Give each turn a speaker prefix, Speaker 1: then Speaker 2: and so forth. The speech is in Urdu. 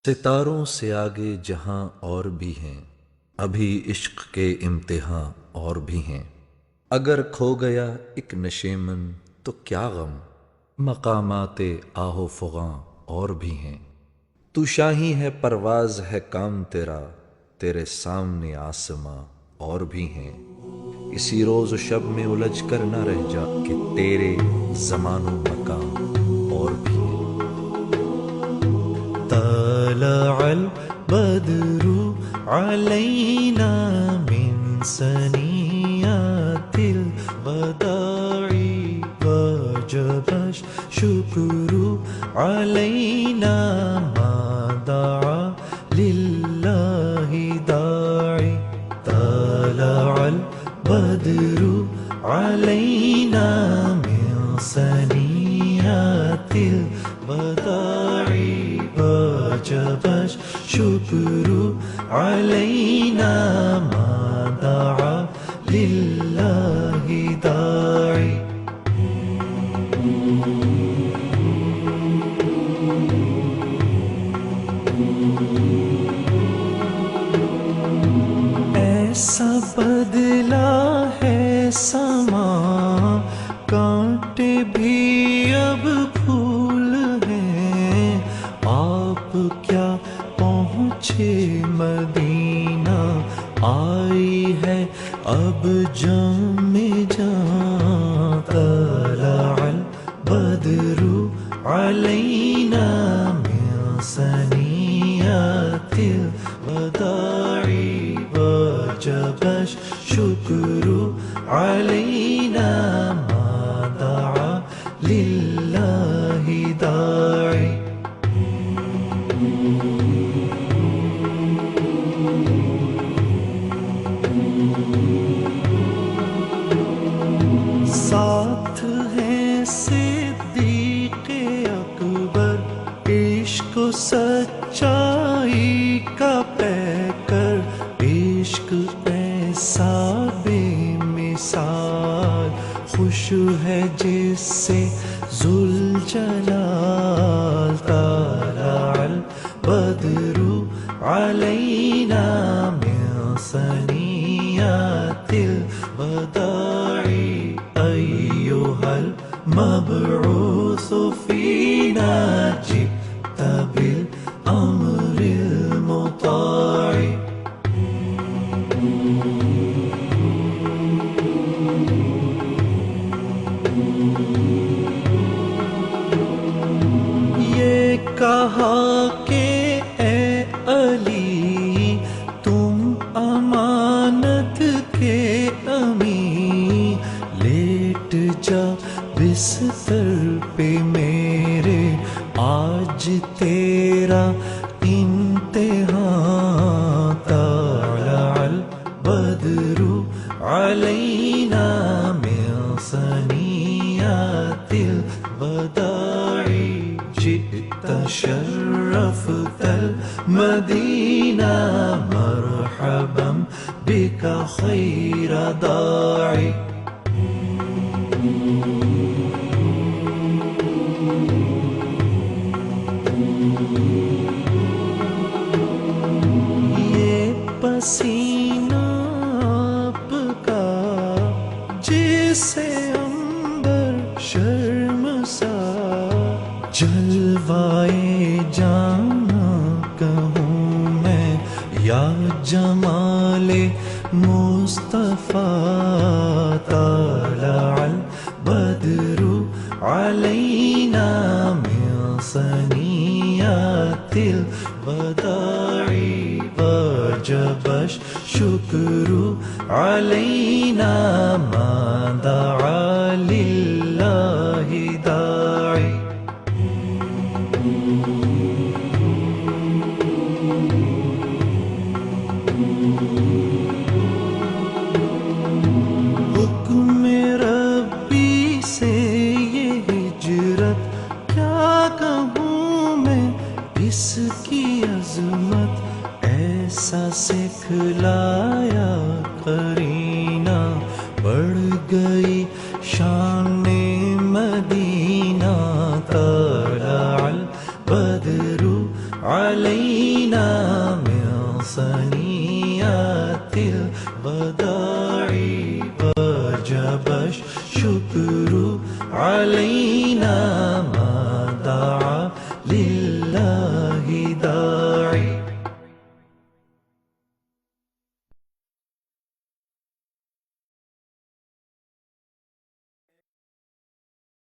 Speaker 1: ستاروں سے آگے جہاں اور بھی ہیں، ابھی عشق کے امتحان اور بھی ہیں۔ اگر کھو گیا ایک نشیمن تو کیا غم، مقامات آہ و فغاں اور بھی ہیں۔ تو شاہی ہے پرواز ہے کام تیرا، تیرے سامنے آسماں اور بھی ہیں۔ اسی روز و شب میں الجھ کر نہ رہ جا کہ تیرے زمان و مکان اور بھی ہیں۔
Speaker 2: طلع البدر علينا من ثنيات الوداع وجب الشكر علينا ما دعا لله داعي طلع البدر علينا من ثنيات الوداع وجب الشكر علينا ما دعا لله داعي ایسا بدلا ہے سما، کانٹے بھی اب پھول ہیں۔ آپ کیا پہنچے مدینہ، آئی ہے اب جام جاں۔ طلع البدر علینا من ثنیات الوداع وجب الشکر علینا ما دعا للہ داعی۔ ساتھ ہے صدیق اکبر، عشق و سچائی کا پیکر۔ عشق ایسا بے مثال، خوش ہے جس سے ذوالجلال۔ طلع البدر علینا من ثنیات الوداع أيها المبعوث فينا جئت بالأمر المطاع۔ یہ کہا کہ اے علی تم امانت کے امین، لیٹ جا بستر پہ میرے آج تیرا امتحان۔ طلع البدر علینا من ثنیات الوداع جئت شرفت المدینہ مرحبا بک خیر داعی۔ یہ پسینہ آپ کا جسے عنبر شرمسار، جلوائے جانا کہوں میں یا جمال مصطفیٰ۔ طلع البدر علینا من ثنیات الوداع وجب الشکر علینا ما دعا للہ داعی۔ حکم ربی سے یہ ہجرت کیا کہوں میں، اس کی عظمت ایسا سکھلایا قرینہ، بڑھ گئی شان مدینہ۔ طلع البدر علينا علينا من صنيعة الوداع وجب الشكر علينا ما